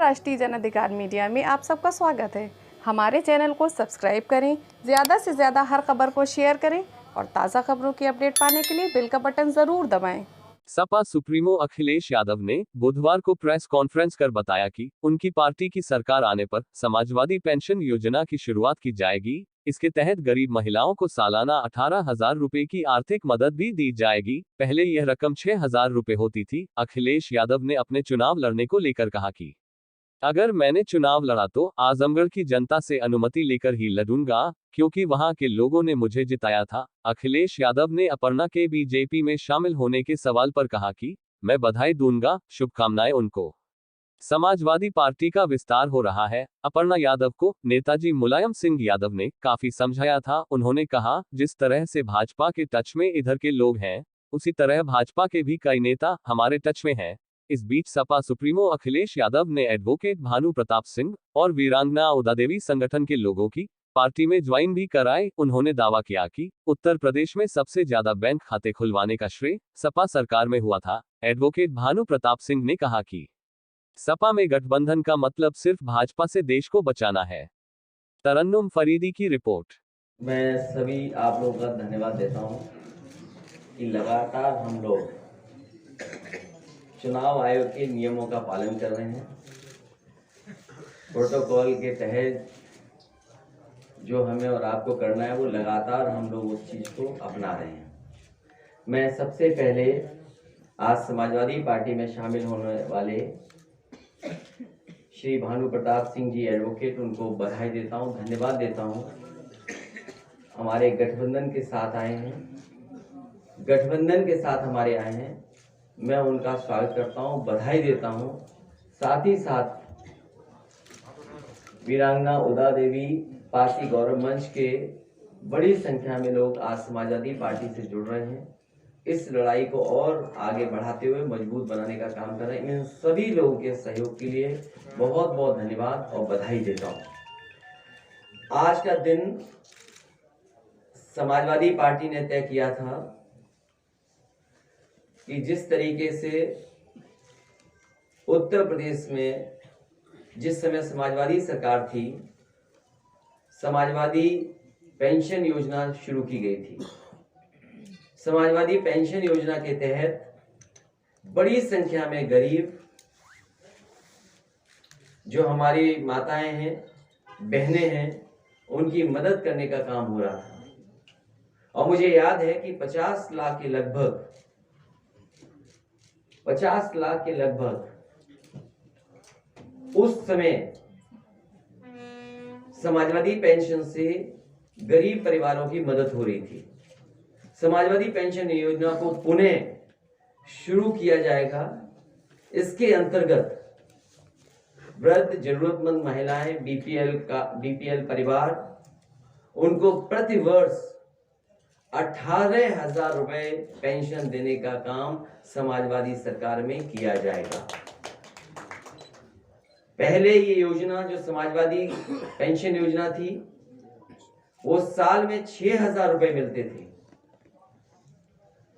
राष्ट्रीय जन अधिकार मीडिया में आप सबका स्वागत है। हमारे चैनल को सब्सक्राइब करें, ज़्यादा से ज़्यादा हर खबर को शेयर करें और ताज़ा खबरों की अपडेट पाने के लिए बेल का बटन ज़रूर दबाएं। सपा सुप्रीमो अखिलेश यादव ने बुधवार को प्रेस कॉन्फ्रेंस कर बताया कि उनकी पार्टी की सरकार आने पर समाजवादी पेंशन योजना की शुरुआत की जाएगी। इसके तहत गरीब महिलाओं को सालाना 18,000 रुपए की आर्थिक मदद भी दी जाएगी। पहले यह रकम 6,000 रुपए होती थी। अखिलेश यादव ने अपने चुनाव लड़ने को लेकर कहा कि अगर मैंने चुनाव लड़ा तो आजमगढ़ की जनता से अनुमति लेकर ही लड़ूंगा, क्योंकि वहां के लोगों ने मुझे जिताया था। अखिलेश यादव ने अपर्णा के बीजेपी में शामिल होने के सवाल पर कहा कि मैं बधाई दूंगा, शुभकामनाएं उनको। समाजवादी पार्टी का विस्तार हो रहा है। अपर्णा यादव को नेताजी मुलायम सिंह यादव ने काफी समझाया था। उन्होंने कहा, जिस तरह से भाजपा के टच में इधर के लोग हैं, उसी तरह भाजपा के भी कई नेता हमारे टच में हैं। इस बीच सपा सुप्रीमो अखिलेश यादव ने एडवोकेट भानु प्रताप सिंह और वीरांगना उदा देवी संगठन के लोगों की पार्टी में ज्वाइन भी कराए। उन्होंने दावा किया कि उत्तर प्रदेश में सबसे ज्यादा बैंक खाते खुलवाने का श्रेय सपा सरकार में हुआ था। एडवोकेट भानु प्रताप सिंह ने कहा कि सपा में गठबंधन का मतलब सिर्फ भाजपा से देश को बचाना है। तरन्नुम फरीदी की रिपोर्ट। मैं सभी आप लोगों का धन्यवाद देता हूं कि लगातार हम लोग चुनाव आयोग के नियमों का पालन कर रहे हैं। प्रोटोकॉल के तहत जो हमें और आपको करना है वो लगातार हम लोग उस चीज़ को अपना रहे हैं। मैं सबसे पहले आज समाजवादी पार्टी में शामिल होने वाले श्री भानु प्रताप सिंह जी एडवोकेट, उनको बधाई देता हूं, धन्यवाद देता हूं। हमारे गठबंधन के साथ आए हैं, गठबंधन के साथ हमारे आए हैं। मैं उनका स्वागत करता हूं, बधाई देता हूं। साथ ही साथ वीरांगना उदा देवी पार्टी गौरव मंच के बड़ी संख्या में लोग आज समाजवादी पार्टी से जुड़ रहे हैं। इस लड़ाई को और आगे बढ़ाते हुए मजबूत बनाने का काम कर रहे हैं। इन सभी लोगों के सहयोग के लिए बहुत बहुत धन्यवाद और बधाई देता हूं। आज का दिन समाजवादी पार्टी ने तय किया था कि जिस तरीके से उत्तर प्रदेश में जिस समय समाजवादी सरकार थी, समाजवादी पेंशन योजना शुरू की गई थी। समाजवादी पेंशन योजना के तहत बड़ी संख्या में गरीब जो हमारी माताएं हैं, बहनें हैं, उनकी मदद करने का काम हो रहा था। और मुझे याद है कि 50 लाख के लगभग उस समय समाजवादी पेंशन से गरीब परिवारों की मदद हो रही थी। समाजवादी पेंशन योजना को पुनः शुरू किया जाएगा। इसके अंतर्गत वृद्ध जरूरतमंद महिलाएं, बीपीएल परिवार, उनको प्रति वर्ष 18,000 रुपए पेंशन देने का काम समाजवादी सरकार में किया जाएगा। पहले ये योजना जो समाजवादी पेंशन योजना थी, वो साल में 6,000 रुपए मिलते थे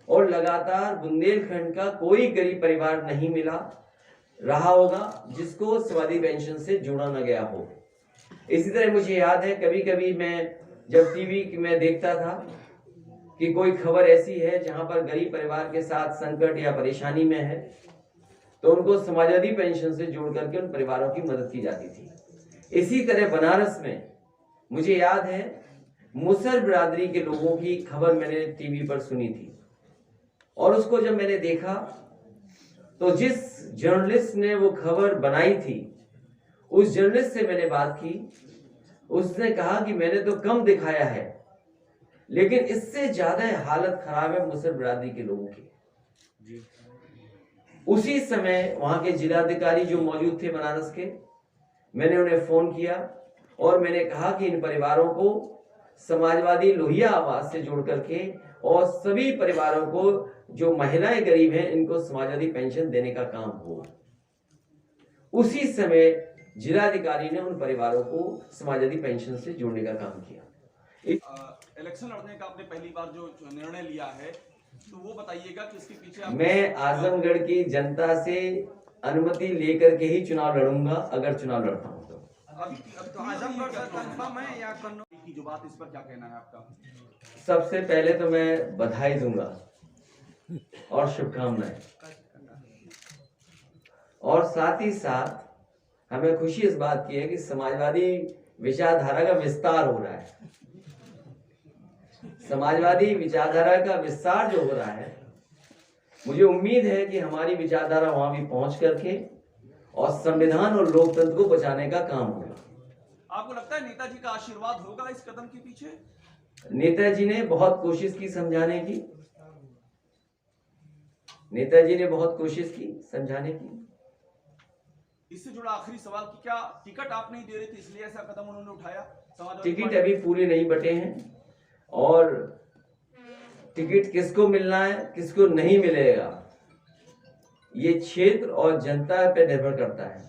और लगातार बुंदेलखंड का कोई गरीब परिवार नहीं मिला रहा होगा जिसको समाजवादी पेंशन से जोड़ा न गया हो। इसी तरह मुझे याद है, कभी कभी मैं जब टीवी में देखता था कि कोई खबर ऐसी है जहां पर गरीब परिवार के साथ संकट या परेशानी में है, तो उनको समाजवादी पेंशन से जोड़ करके उन परिवारों की मदद की जाती थी। इसी तरह बनारस में मुझे याद है, मुसर बिरादरी के लोगों की खबर मैंने टीवी पर सुनी थी और उसको जब मैंने देखा तो जिस जर्नलिस्ट ने वो खबर बनाई थी, उस जर्नलिस्ट से मैंने बात की। उसने कहा कि मैंने तो कम दिखाया है, लेकिन इससे ज्यादा हालत खराब है मुसर बिरादरी के लोगों की। उसी समय वहां के जिलाधिकारी जो मौजूद थे बनारस के, मैंने उन्हें फोन किया और मैंने कहा कि इन परिवारों को समाजवादी लोहिया आवास से जोड़ करके और सभी परिवारों को जो महिलाएं गरीब हैं, इनको समाजवादी पेंशन देने का काम हो। उसी समय जिलाधिकारी ने उन परिवारों को समाजवादी पेंशन से जोड़ने का काम किया। इलेक्शन लड़ने का आपने पहली बार जो निर्णय लिया है, तो वो बताइएगा कि इसके पीछे मैं आजमगढ़ की जनता से अनुमति लेकर के ही चुनाव लड़ूंगा, अगर चुनाव लड़ता हूं तो। अभी तो आजमगढ़ सर कंफर्म है या कन्नौज की जो बात, इस पर क्या कहना है आपका? सबसे पहले तो मैं बधाई दूंगा और शुभकामनाएं, और साथ ही साथ हमें खुशी इस बात की है कि समाजवादी विचारधारा का विस्तार हो रहा है। समाजवादी विचारधारा का विस्तार जो हो रहा है, मुझे उम्मीद है कि हमारी विचारधारा वहां भी पहुंच करके और संविधान और लोकतंत्र को बचाने का काम होगा। आपको लगता है नेताजी का आशीर्वाद होगा इस कदम के पीछे? नेताजी ने बहुत कोशिश की समझाने की, नेताजी ने बहुत कोशिश की समझाने की। इससे जुड़ा आखिरी सवाल कि क्या टिकट आप नहीं दे रहे थे इसलिए ऐसा कदम उन्होंने उठाया? टिकट अभी पूरे नहीं बटे हैं, और टिकट किसको मिलना है किसको नहीं मिलेगा ये क्षेत्र और जनता पे निर्भर करता है।